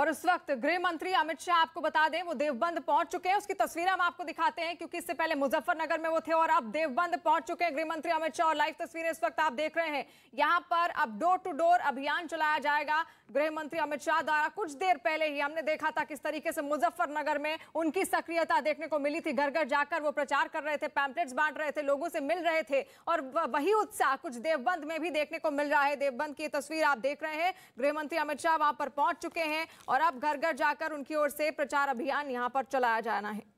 और इस वक्त गृह मंत्री अमित शाह, आपको बता दें, वो देवबंद पहुंच चुके हैं। उसकी तस्वीरें हम आपको दिखाते हैं क्योंकि इससे पहले मुजफ्फरनगर में वो थे और अब देवबंद पहुंच चुके हैं गृह मंत्री अमित शाह। और लाइव तस्वीरें इस वक्त आप देख रहे हैं। यहां पर अब डोर टू डोर अभियान चलाया जाएगा गृह मंत्री अमित शाह द्वारा। कुछ देर पहले ही हमने देखा था किस तरीके से मुजफ्फरनगर में उनकी सक्रियता देखने को मिली थी। घर घर जाकर वो प्रचार कर रहे थे, पैम्पलेट्स बांट रहे थे, लोगों से मिल रहे थे और वही उत्साह कुछ देवबंद में भी देखने को मिल रहा है। देवबंद की तस्वीर आप देख रहे हैं। गृह मंत्री अमित शाह वहां पर पहुंच चुके हैं और अब घर घर जाकर उनकी ओर से प्रचार अभियान यहां पर चलाया जाना है।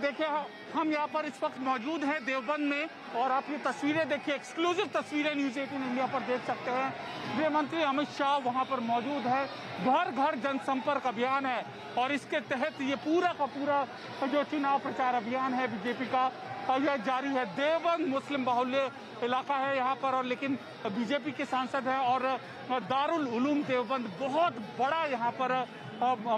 देखिए, हम यहाँ पर इस वक्त मौजूद हैं देवबंद में और आप ये तस्वीरें देखिए, एक्सक्लूसिव तस्वीरें न्यूज़ 18 इंडिया पर देख सकते हैं। गृह मंत्री अमित शाह वहाँ पर मौजूद है। घर घर जनसंपर्क अभियान है और इसके तहत ये पूरा का पूरा जो चुनाव प्रचार अभियान है बीजेपी का, यह जारी है। देवबंद मुस्लिम बाहुल्य इलाका है यहाँ पर, और लेकिन बीजेपी के सांसद हैं और दारुल उलूम देवबंद बहुत बड़ा यहाँ पर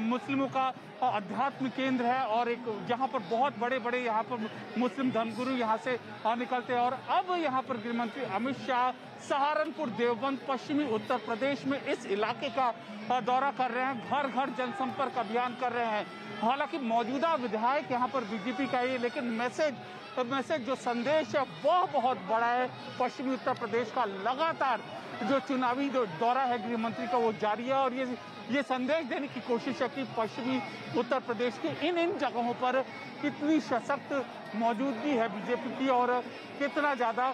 मुस्लिमों का अध्यात्म केंद्र है और एक जहाँ पर बहुत बड़े बड़े यहाँ पर मुस्लिम धर्मगुरु यहाँ से निकलते हैं। और अब यहाँ पर गृह मंत्री अमित शाह सहारनपुर, देवबंद, पश्चिमी उत्तर प्रदेश में इस इलाके का दौरा कर रहे हैं। घर घर जनसंपर्क अभियान कर रहे हैं। हालांकि मौजूदा विधायक यहाँ पर बीजेपी का ही, लेकिन मैसेज जो संदेश है वह बहुत बड़ा है। पश्चिमी उत्तर प्रदेश का लगातार जो चुनावी जो दौरा है गृह मंत्री का वो जारी है और ये संदेश देने की कोशिश है कि पश्चिमी उत्तर प्रदेश के इन जगहों पर कितनी सशक्त मौजूदगी है बीजेपी की और कितना ज़्यादा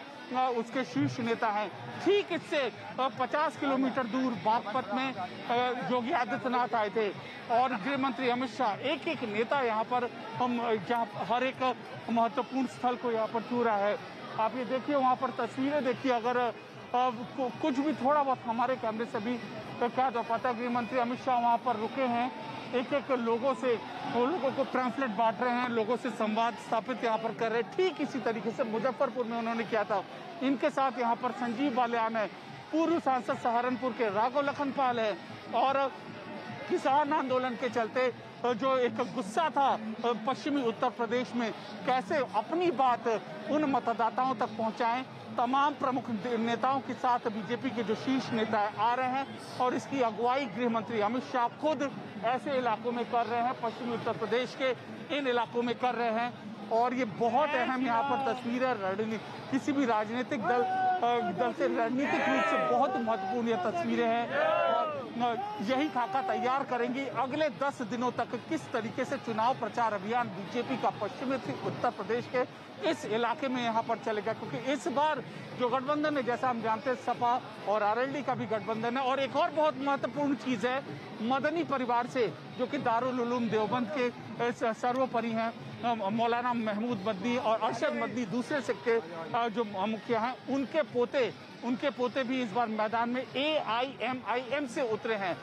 उसके शीर्ष नेता हैं। ठीक इससे 50 किलोमीटर दूर बागपत में योगी आदित्यनाथ आए थे और गृह मंत्री अमित शाह एक एक नेता यहाँ पर जहाँ हर एक महत्वपूर्ण स्थल को यहाँ पर छू रहा है। आप ये देखिए, वहाँ पर तस्वीरें देखिए। अगर कुछ भी थोड़ा बहुत हमारे कैमरे से भी क्या हो पाता है, गृह मंत्री अमित शाह वहाँ पर रुके हैं, एक एक लोगों को पैम्फलेट बांट रहे हैं, लोगों से संवाद स्थापित यहाँ पर कर रहे हैं। ठीक इसी तरीके से मुजफ्फरपुर में उन्होंने किया था। इनके साथ यहाँ पर संजीव बालियान है, पूर्व सांसद सहारनपुर के राघव लखनपाल है और किसान आंदोलन के चलते जो एक गुस्सा था पश्चिमी उत्तर प्रदेश में, कैसे अपनी बात उन मतदाताओं तक पहुंचाएं, तमाम प्रमुख नेताओं के साथ बीजेपी के जो शीर्ष नेता आ रहे हैं और इसकी अगुवाई गृह मंत्री अमित शाह खुद ऐसे इलाकों में कर रहे हैं, पश्चिमी उत्तर प्रदेश के इन इलाकों में कर रहे हैं। और ये बहुत अहम यहाँ पर तस्वीर है। किसी भी राजनीतिक दल से रणनीतिक रूप से बहुत महत्वपूर्ण ये तस्वीरें हैं और यही खाका तैयार करेंगी अगले 10 दिनों तक किस तरीके से चुनाव प्रचार अभियान बीजेपी का पश्चिमी उत्तर प्रदेश के इस इलाके में यहाँ पर चलेगा। क्योंकि इस बार जो गठबंधन है, जैसा हम जानते हैं, सपा और आरएलडी का भी गठबंधन है। और एक और बहुत महत्वपूर्ण चीज़ है, मदनी परिवार से जो कि दारुल उलूम देवबंद के सर्वोपरि हैं, मौलाना महमूद मदनी और अरशद मदनी दूसरे सिक्के जो मुखिया हैं, उनके पोते भी इस बार मैदान में AIMIM से उतरे हैं।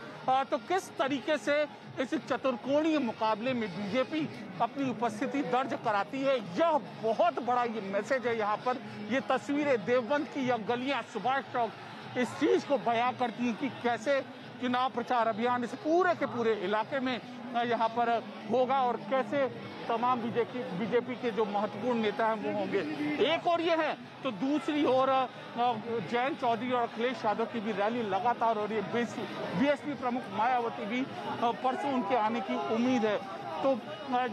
तो किस तरीके से इस चतुर्कोणीय मुकाबले में बीजेपी अपनी उपस्थिति दर्ज कराती है, यह बहुत बड़ा ये मैसेज है। यहाँ पर ये तस्वीरें देवबंद की, यह गलियां, सुभाष चौक इस चीज को बयां करती हैं कि कैसे चुनाव प्रचार अभियान इस पूरे के पूरे इलाके में यहाँ पर होगा और कैसे तमाम बीजेपी के जो महत्वपूर्ण नेता हैं वो होंगे। एक और ये है तो दूसरी ओर जयंत चौधरी और अखिलेश यादव की भी रैली लगातार हो रही है। बीएसपी प्रमुख मायावती भी परसों उनके आने की उम्मीद है। तो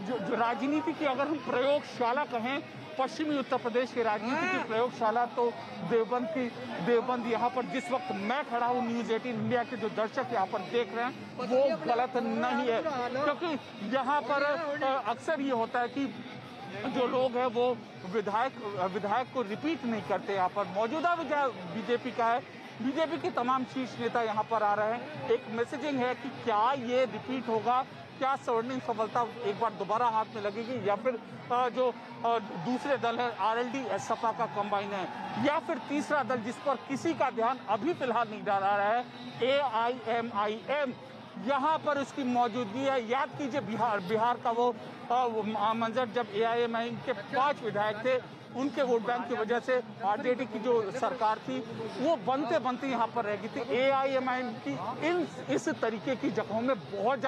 जो राजनीति की अगर हम प्रयोगशाला कहें पश्चिमी उत्तर प्रदेश की राजनीति की प्रयोगशाला तो देवबंद यहाँ पर जिस वक्त मैं खड़ा हूँ न्यूज़ 18 इंडिया के जो दर्शक यहाँ पर देख रहे हैं वो गलत नहीं है, क्योंकि यहाँ पर अक्सर ये होता है कि जो लोग हैं वो विधायक को रिपीट नहीं करते। यहाँ पर मौजूदा बीजेपी का है, बीजेपी के तमाम शीर्ष नेता यहाँ पर आ रहे हैं। एक मैसेजिंग है कि क्या ये रिपीट होगा, क्या स्वर्णिम सफलता एक बार दोबारा हाथ में लगेगी, या फिर जो दूसरे दल है आरएलडी सपा का कंबाइन है, या फिर तीसरा दल जिस पर किसी का ध्यान अभी फिलहाल नहीं डाला रहा है AIMIM, यहाँ पर उसकी मौजूदगी है। याद कीजिए बिहार का वो मंजर जब AIMIM के 5 विधायक थे, उनके वोट बैंक की वजह से आरजेडी की जो सरकार थी वो बनते यहाँ पर रह गई थी। AIMIM की इस तरीके की जगहों में बहुत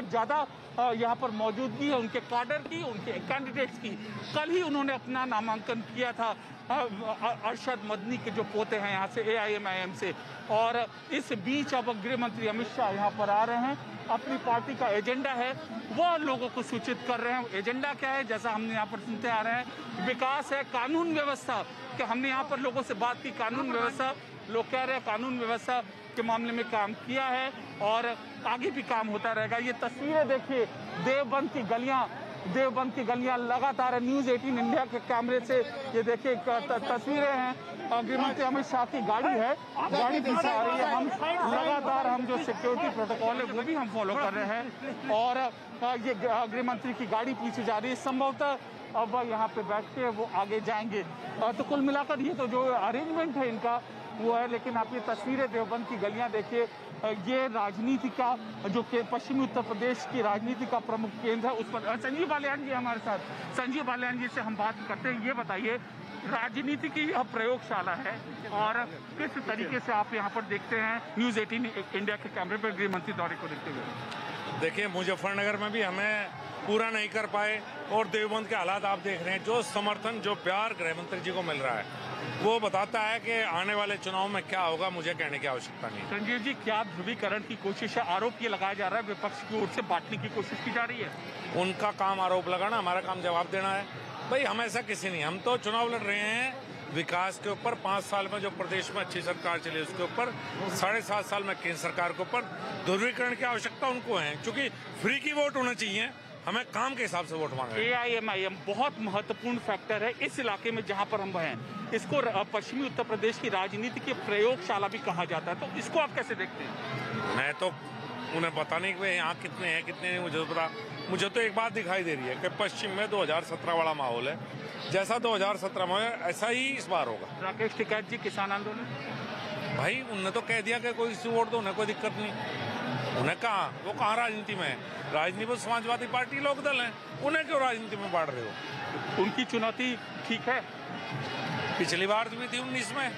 ज़्यादा यहाँ पर मौजूदगी है उनके कैडर की, उनके कैंडिडेट्स की। कल ही उन्होंने अपना नामांकन किया था अरशद मदनी के जो पोते हैं यहाँ से AIMIM से, और इस बीच अब गृह मंत्री अमित शाह यहाँ पर आ रहे हैं। अपनी पार्टी का एजेंडा है वो लोगों को सूचित कर रहे हैं। एजेंडा क्या है, जैसा हमने यहाँ पर सुनते आ रहे हैं, विकास है, कानून व्यवस्था, कि हमने यहाँ पर लोगों से बात की कानून व्यवस्था, लोग कह रहे हैं कानून व्यवस्था के मामले में काम किया है और आगे भी काम होता रहेगा। ये तस्वीरें देखिए देवबंद की गलियां लगातार न्यूज़ 18 इंडिया के कैमरे से ये देखिए तस्वीरें हैं। गृहमंत्री अमित शाह की गाड़ी है, गाड़ी पीछे आ रही है। हम लगातार जो सिक्योरिटी प्रोटोकॉल है वो भी हम फॉलो कर रहे हैं, और ये गृहमंत्री की गाड़ी पीछे जा रही है। संभवतः अब यहाँ पे बैठ के वो आगे जाएंगे। तो कुल मिलाकर ये तो जो अरेंजमेंट है इनका वो है। लेकिन आप ये तस्वीरें देवबंद की गलियां देखिए, ये राजनीति का जो पश्चिमी उत्तर प्रदेश की राजनीति का प्रमुख केंद्र है, उस पर संजीव बालियान जी हमारे साथ। संजीव बालियान जी से हम बात करते हैं। ये बताइए, राजनीति की यह प्रयोगशाला है और किस तरीके से आप यहाँ पर देखते हैं न्यूज़ 18 इंडिया के कैमरे पर गृह मंत्री दौरे को देखते हुए? देखिए, मुजफ्फरनगर में भी हमें पूरा नहीं कर पाए, और देवबंद के हालात आप देख रहे हैं। जो समर्थन, जो प्यार गृह मंत्री जी को मिल रहा है वो बताता है कि आने वाले चुनाव में क्या होगा मुझे कहने की आवश्यकता नहीं। संजीव जी, क्या ध्रुवीकरण की कोशिश है? आरोप ये लगाया जा रहा है विपक्ष की ओर से बांटने की कोशिश की जा रही है। उनका काम आरोप लगाना, हमारा काम जवाब देना है। भाई हम ऐसा किसी नहीं, हम तो चुनाव लड़ रहे हैं विकास के ऊपर। 5 साल में जो प्रदेश में अच्छी सरकार चली उसके ऊपर, 7.5 साल में केंद्र सरकार के ऊपर। ध्रुवीकरण की आवश्यकता उनको है, क्योंकि फ्री की वोट होना चाहिए, हमें काम के हिसाब से वोट मांगे। AIMIM बहुत महत्वपूर्ण फैक्टर है इस इलाके में जहां पर हम हैं। इसको पश्चिमी उत्तर प्रदेश की राजनीति की प्रयोगशाला भी कहा जाता है, तो इसको आप कैसे देखते हैं? मैं तो उन्हें पता नहीं कि यहाँ कितने हैं कितने नहीं, मुझे तो पता। मुझे तो एक बात दिखाई दे रही है कि पश्चिम में 2017 वाला माहौल है, जैसा 2017 में ऐसा ही इस बार होगा। राकेश टिकैत जी, किसान आंदोलन, भाई उन्होंने तो कह दिया कि कोई वोट दो, उन्हें कोई दिक्कत नहीं। उन्हें कहा, वो कहाँ राजनीति में है? राजनीति में समाजवादी पार्टी लोक दल है, उन्हें क्यों राजनीति में बांट रहे हो? उनकी चुनौती ठीक है। पिछली बार भी थी 19 में,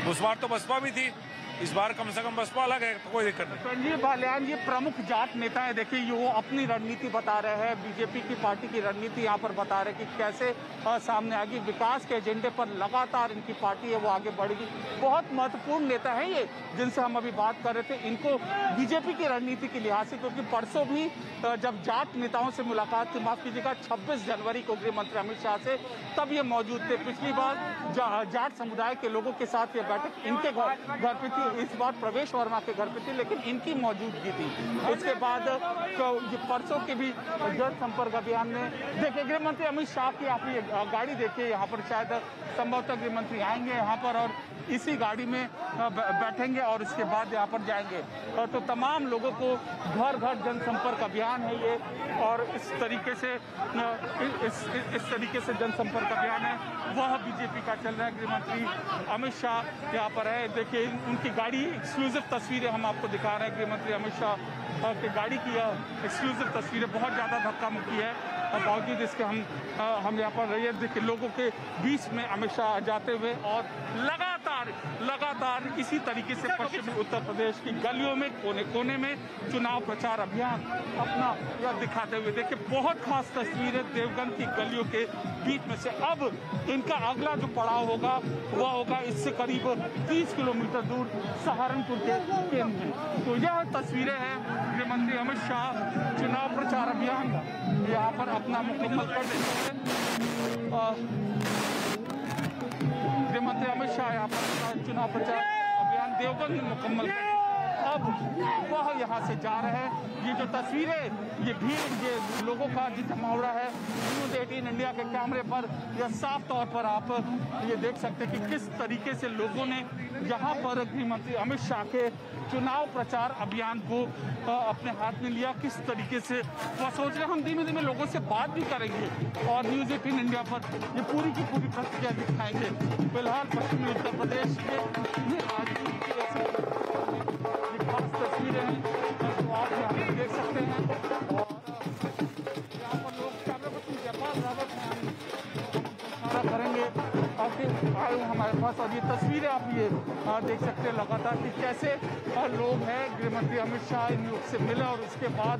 उस बार तो बसपा भी थी, इस बार कम से कम बसपा अलग है, तो कोई दिक्कत नहीं। संजीव बालियान ये प्रमुख जाट नेता है, देखिए ये वो अपनी रणनीति बता रहे हैं, बीजेपी की पार्टी की रणनीति यहाँ पर बता रहे हैं कि कैसे सामने आएगी। विकास के एजेंडे पर लगातार इनकी पार्टी है वो आगे बढ़ेगी। बहुत महत्वपूर्ण नेता है ये जिनसे हम अभी बात कर रहे थे, इनको बीजेपी की रणनीति के लिहाज से, क्योंकि परसों भी जब जाट नेताओं से मुलाकात थी, माफ कीजिएगा 26 जनवरी को गृह मंत्री अमित शाह से, तब ये मौजूद थे। पिछली बार जाट समुदाय के लोगों के साथ ये बैठक इनके घर पे थी, इस बार प्रवेश वर्मा के घर पे थी, लेकिन इनकी मौजूदगी थी। उसके बाद परसों के भी जनसंपर्क अभियान में देखिए गृह मंत्री अमित शाह की आप ये गाड़ी देखिए, यहाँ पर शायद संभवतः गृह मंत्री आएंगे यहाँ पर और इसी गाड़ी में बैठेंगे और उसके बाद यहाँ पर जाएंगे। तो तमाम लोगों को घर घर जनसंपर्क अभियान है ये, और इस तरीके से जनसंपर्क अभियान है वह बीजेपी का चल रहा है। गृह मंत्री अमित शाह यहाँ पर है, देखिए उनकी गाड़ी एक्सक्लूसिव तस्वीरें हम आपको दिखा रहे हैं। गृह मंत्री अमित शाह की गाड़ी की एक्सक्लूसिव तस्वीरें, बहुत ज़्यादा धक्का मुक्की है, बावजूद इसके हम यहाँ पर रहिए देखिए लोगों के बीच में अमित शाह जाते हुए, और लगातार लगातार इसी तरीके से पश्चिमी उत्तर प्रदेश की गलियों में कोने कोने में चुनाव प्रचार अभियान अपना यह दिखाते हुए देखिए बहुत खास तस्वीरें देवगन की गलियों के बीच में से। अब इनका अगला जो पड़ाव होगा वह होगा इससे करीब 30 किलोमीटर दूर सहारनपुर के केंद्र में। तो यह तस्वीरें हैं गृह मंत्री अमित शाह चुनाव प्रचार अभियान यहाँ पर अपना मुकम्मल कर देते हैं। गृह मंत्री अमित शाह यहाँ पर चुनाव प्रचार अभियान देवगन में मुकम्मल कर अब वह यहाँ से जा रहे हैं। ये जो तस्वीरें ये भीड़ ये लोगों का जो जमावड़ा है न्यूज़ 18 इंडिया के कैमरे पर यह साफ तौर पर आप ये देख सकते हैं कि किस तरीके से लोगों ने यहाँ पर गृह मंत्री अमित शाह के चुनाव प्रचार अभियान को अपने हाथ में लिया। किस तरीके से वह सोच रहे हम धीमे धीमे लोगों से बात भी करेंगे और न्यूज़ 18 इंडिया पर ये पूरी की पूरी प्रतिक्रिया दिखाएंगे। फिलहाल पश्चिमी उत्तर प्रदेश के ये राजनीति की खास तस्वीरें हैं तो आप यहाँ पर देख सकते हैं और यहाँ पर लोग कैमरामैन जयपाल रावत हैं करेंगे आगे आए हमारे पास और ये तस्वीरें आप ये देख सकते हैं लगातार कि कैसे लोग हैं गृह मंत्री अमित शाह इन लोग से मिले और उसके बाद